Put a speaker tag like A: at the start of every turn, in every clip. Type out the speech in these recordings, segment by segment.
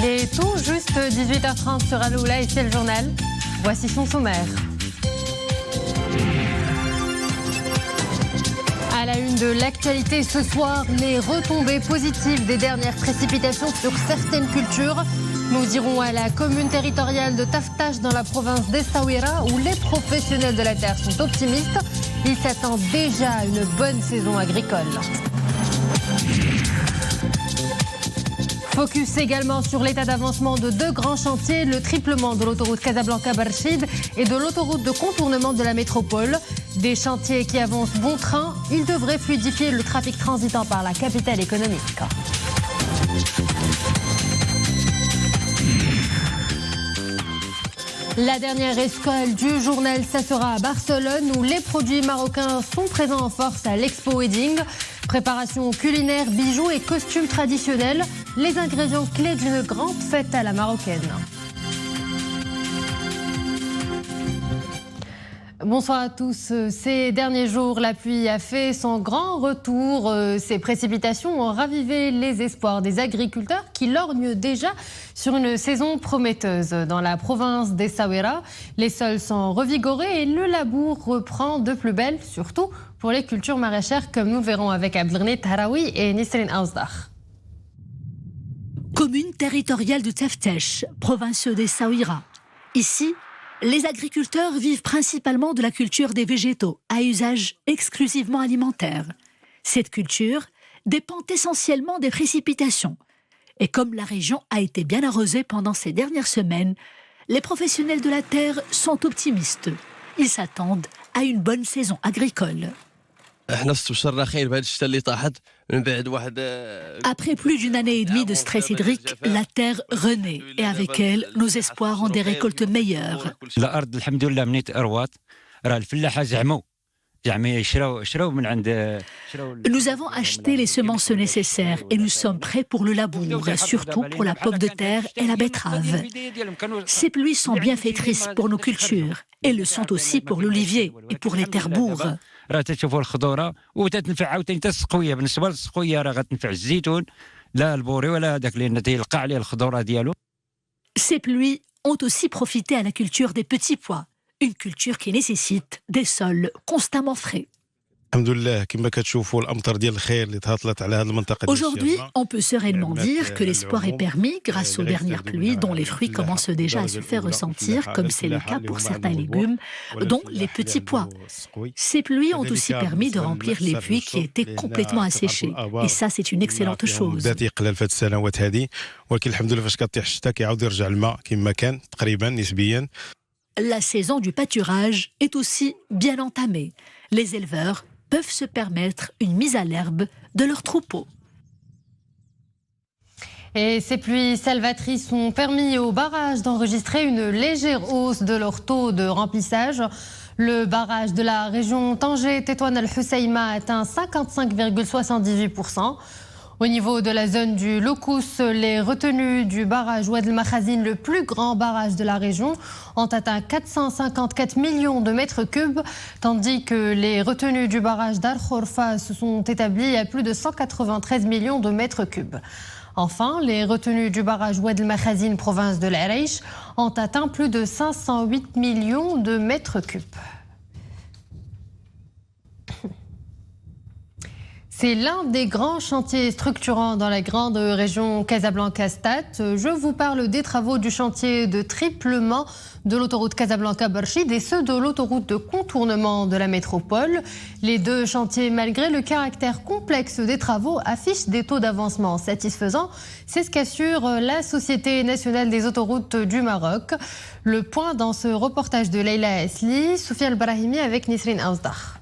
A: Il est tout juste 18h30 sur Aloula et c'est le journal. Voici son sommaire. À la une de l'actualité ce soir, les retombées positives des dernières précipitations sur certaines cultures. Nous irons à la commune territoriale de Taftash dans la province d'Essaouira où les professionnels de la terre sont optimistes. Ils s'attendent déjà à une bonne saison agricole. Focus également sur l'état d'avancement de deux grands chantiers, le triplement de l'autoroute Casablanca-Barchid et de l'autoroute de contournement de la métropole. Des chantiers qui avancent bon train, ils devraient fluidifier le trafic transitant par la capitale économique. La dernière escale du journal, ça sera à Barcelone où les produits marocains sont présents en force à l'Expo Wedding. Préparation culinaire, bijoux et costumes traditionnels, les ingrédients clés d'une grande fête à la marocaine. Bonsoir à tous. Ces derniers jours, la pluie a fait son grand retour. Ces précipitations ont ravivé les espoirs des agriculteurs qui lorgnent déjà sur une saison prometteuse. Dans la province d'Essaouira, les sols sont revigorés et le labour reprend de plus belle, surtout pour les cultures maraîchères, comme nous verrons avec Abdelghani Tahraoui et Nisrine Aouzdar.
B: Commune territoriale de Taftash, province d'Essaouira. Ici, les agriculteurs vivent principalement de la culture des végétaux, à usage exclusivement alimentaire. Cette culture dépend essentiellement des précipitations. Et comme la région a été bien arrosée pendant ces dernières semaines, les professionnels de la terre sont optimistes. Ils s'attendent à une bonne saison agricole. Après plus d'une année et demie de stress hydrique, la terre renaît et avec elle, nos espoirs ont des récoltes meilleures. Nous avons acheté les semences nécessaires et nous sommes prêts pour le labour, surtout pour la pomme de terre et la betterave. Ces pluies sont bienfaitrices pour nos cultures et le sont aussi pour l'olivier et pour les terres-bourgs. Ces pluies ont aussi profité à la culture des petits pois, une culture qui nécessite des sols constamment frais. Aujourd'hui, on peut sereinement dire que l'espoir est permis grâce aux dernières pluies dont les fruits commencent déjà à se faire ressentir, comme c'est le cas pour certains légumes, dont les petits pois. Ces pluies ont aussi permis de remplir les puits qui étaient complètement asséchés. Et ça, c'est une excellente chose. La saison du pâturage est aussi bien entamée. Les éleveurs peuvent se permettre une mise à l'herbe de leurs troupeaux.
A: Et ces pluies salvatrices ont permis aux barrages d'enregistrer une légère hausse de leur taux de remplissage. Le barrage de la région Tanger-Tétouan Al-Husseima atteint 55,78%. Au niveau de la zone du Locous, les retenues du barrage Oued El Makhazine, le plus grand barrage de la région, ont atteint 454 millions de mètres cubes, tandis que les retenues du barrage d'Al Khorfa se sont établies à plus de 193 millions de mètres cubes. Enfin, les retenues du barrage Oued El Makhazine, province de l'Araïch, ont atteint plus de 508 millions de mètres cubes. C'est l'un des grands chantiers structurants dans la grande région Casablanca-Stade. Je vous parle des travaux du chantier de triplement de l'autoroute Casablanca-Barchid et ceux de l'autoroute de contournement de la métropole. Les deux chantiers, malgré le caractère complexe des travaux, affichent des taux d'avancement satisfaisants. C'est ce qu'assure la Société nationale des autoroutes du Maroc. Le point dans ce reportage de Leila Asli, Soufiane Brahimi avec Nisrine Aouzdar.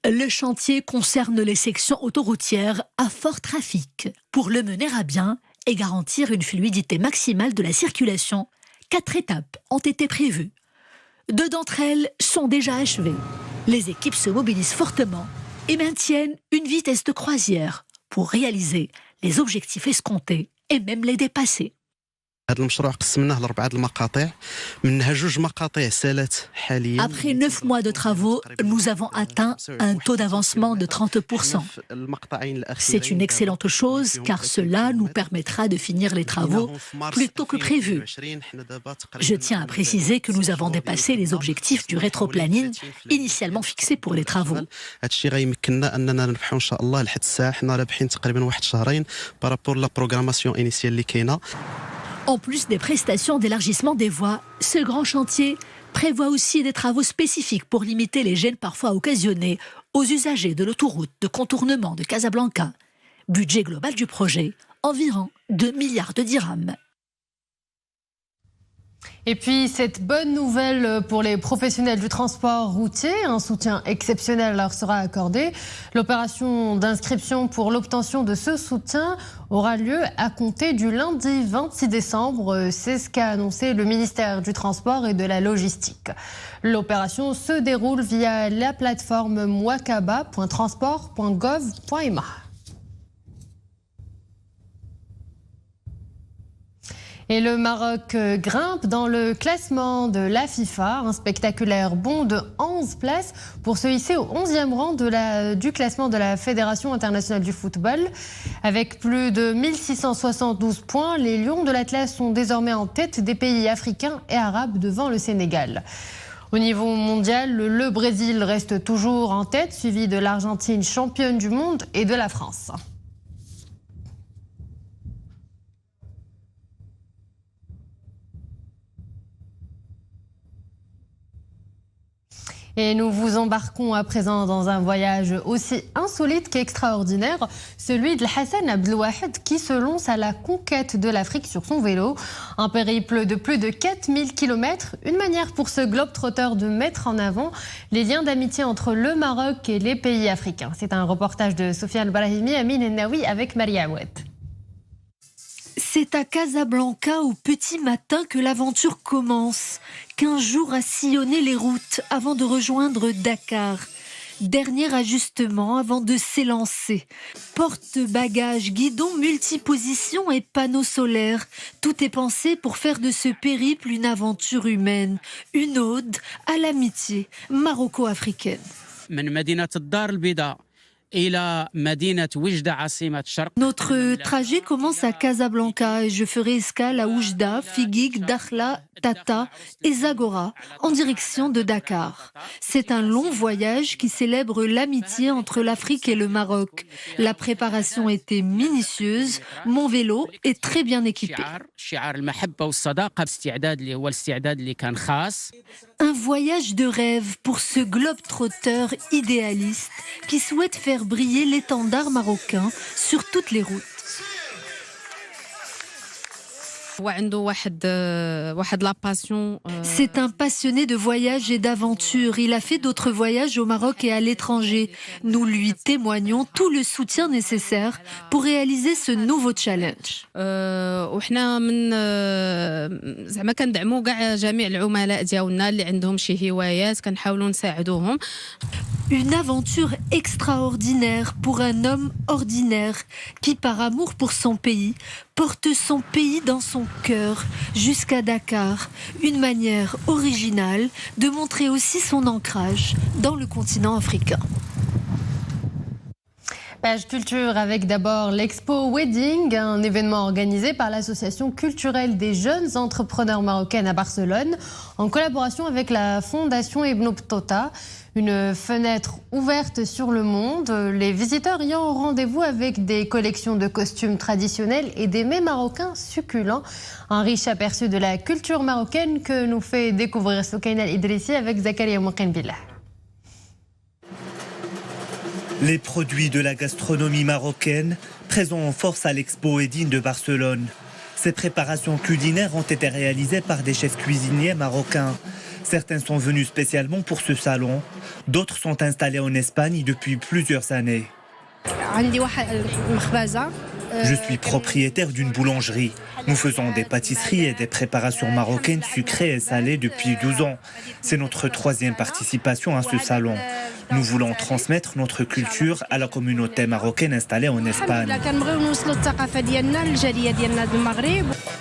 B: Le chantier concerne les sections autoroutières à fort trafic. Pour le mener à bien et garantir une fluidité maximale de la circulation, 4 étapes ont été prévues. 2 d'entre elles sont déjà achevées. Les équipes se mobilisent fortement et maintiennent une vitesse de croisière pour réaliser les objectifs escomptés et même les dépasser. Après 9 mois de travaux, nous avons atteint un taux d'avancement de 30%. C'est une excellente chose car cela nous permettra de finir les travaux plus tôt que prévu. Je tiens à préciser que nous avons dépassé les objectifs du rétroplanning initialement fixés pour les travaux. En plus des prestations d'élargissement des voies, ce grand chantier prévoit aussi des travaux spécifiques pour limiter les gênes parfois occasionnés aux usagers de l'autoroute de contournement de Casablanca. Budget global du projet, environ 2 milliards de dirhams.
A: Et puis, cette bonne nouvelle pour les professionnels du transport routier, un soutien exceptionnel leur sera accordé. L'opération d'inscription pour l'obtention de ce soutien aura lieu à compter du lundi 26 décembre. C'est ce qu'a annoncé le ministère du Transport et de la Logistique. L'opération se déroule via la plateforme mouakaba.transport.gov.ma. Et le Maroc grimpe dans le classement de la FIFA, un spectaculaire bond de 11 places pour se hisser au 11e rang du classement de la Fédération internationale du football. Avec plus de 1672 points, les Lions de l'Atlas sont désormais en tête des pays africains et arabes devant le Sénégal. Au niveau mondial, le Brésil reste toujours en tête, suivi de l'Argentine championne du monde et de la France. Et nous vous embarquons à présent dans un voyage aussi insolite qu'extraordinaire, celui de Hassan Abdelouahed qui se lance à la conquête de l'Afrique sur son vélo. Un périple de plus de 4000 km, une manière pour ce globe-trotteur de mettre en avant les liens d'amitié entre le Maroc et les pays africains. C'est un reportage de Sofiane Brahimi, Amine Ennaoui avec Maria Aoued.
B: C'est à Casablanca au petit matin que l'aventure commence. 15 jours à sillonner les routes avant de rejoindre Dakar. Dernier ajustement avant de s'élancer. Porte-bagages, guidon multiposition et panneaux solaires. Tout est pensé pour faire de ce périple une aventure humaine. Une ode à l'amitié maroco-africaine. Notre trajet commence à Casablanca et je ferai escale à Oujda, Figuig, Dakhla, Tata et Zagora en direction de Dakar. C'est un long voyage qui célèbre l'amitié entre l'Afrique et le Maroc. La préparation était minutieuse, mon vélo est très bien équipé. Un voyage de rêve pour ce globe-trotteur idéaliste qui souhaite faire briller l'étendard marocain sur toutes les routes. C'est un passionné de voyage et d'aventure. Il a fait d'autres voyages au Maroc et à l'étranger. Nous lui témoignons tout le soutien nécessaire pour réaliser ce nouveau challenge. Une aventure extraordinaire pour un homme ordinaire qui, par amour pour son pays, porte son pays dans son cœur jusqu'à Dakar. Une manière originale de montrer aussi son ancrage dans le continent africain.
A: Page culture avec d'abord l'Expo Wedding, un événement organisé par l'Association culturelle des jeunes entrepreneurs marocaines à Barcelone, en collaboration avec la Fondation Ibn Battuta. Une fenêtre ouverte sur le monde. Les visiteurs y ont rendez-vous avec des collections de costumes traditionnels et des mets marocains succulents. Un riche aperçu de la culture marocaine que nous fait découvrir Soukaina Idrissi avec Zakaria Mouqin Billah.
C: Les produits de la gastronomie marocaine présents en force à l'Expo Wedding de Barcelone. Ces préparations culinaires ont été réalisées par des chefs cuisiniers marocains. Certains sont venus spécialement pour ce salon, d'autres sont installés en Espagne depuis plusieurs années. Je suis propriétaire d'une boulangerie. Nous faisons des pâtisseries et des préparations marocaines sucrées et salées depuis 12 ans. C'est notre 3e participation à ce salon. Nous voulons transmettre notre culture à la communauté marocaine installée en Espagne.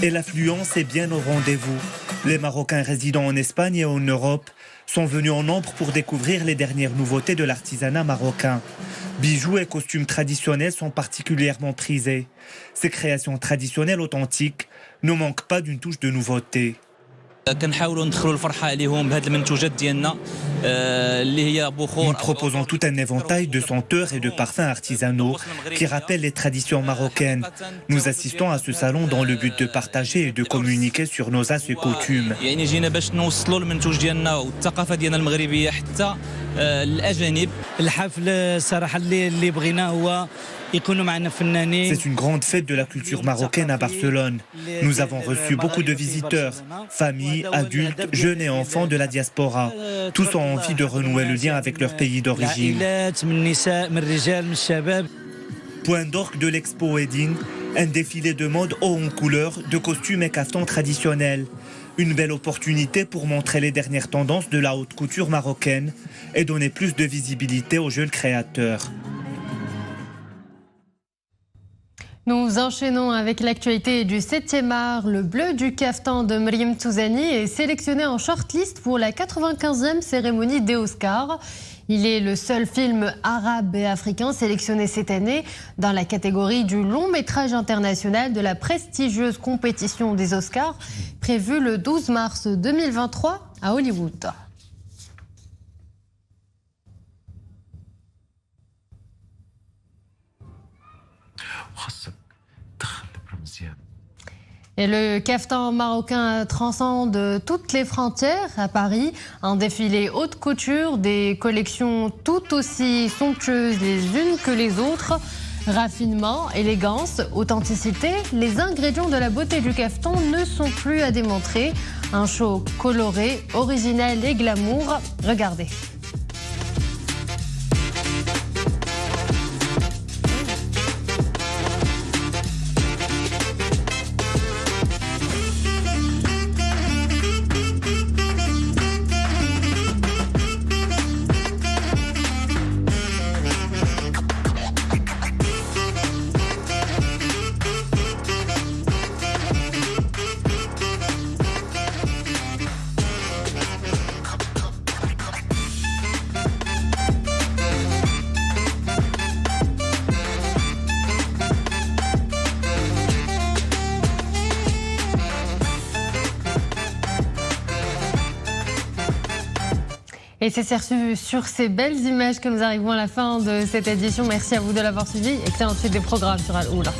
C: Et l'affluence est bien au rendez-vous. Les Marocains résidant en Espagne et en Europe sont venus en nombre pour découvrir les dernières nouveautés de l'artisanat marocain. Bijoux et costumes traditionnels sont particulièrement prisés. Ces créations traditionnelles authentiques ne manquent pas d'une touche de nouveauté. Nous proposons tout un éventail de senteurs et de parfums artisanaux qui rappellent les traditions marocaines. Nous assistons à ce salon dans le but de partager et de communiquer sur nos as et coutumes. C'est une grande fête de la culture marocaine à Barcelone. Nous avons reçu beaucoup de visiteurs, familles, adultes, jeunes et enfants de la diaspora. Tous ont envie de renouer le lien avec leur pays d'origine. Point d'orgue de l'Expo Wedding, un défilé de mode haut en couleurs, de costumes et caftans traditionnels. Une belle opportunité pour montrer les dernières tendances de la haute couture marocaine et donner plus de visibilité aux jeunes créateurs.
A: Nous enchaînons avec l'actualité du 7e art. Le bleu du caftan de Mriem Touzani est sélectionné en shortlist pour la 95e cérémonie des Oscars. Il est le seul film arabe et africain sélectionné cette année dans la catégorie du long métrage international de la prestigieuse compétition des Oscars, prévue le 12 mars 2023 à Hollywood. Et le caftan marocain transcende toutes les frontières à Paris. Un défilé haute couture, des collections tout aussi somptueuses les unes que les autres. Raffinement, élégance, authenticité, les ingrédients de la beauté du caftan ne sont plus à démontrer. Un show coloré, original et glamour. Regardez. Et c'est sur ces belles images que nous arrivons à la fin de cette édition. Merci à vous de l'avoir suivi. Excellente suite des programmes sur Al Oula.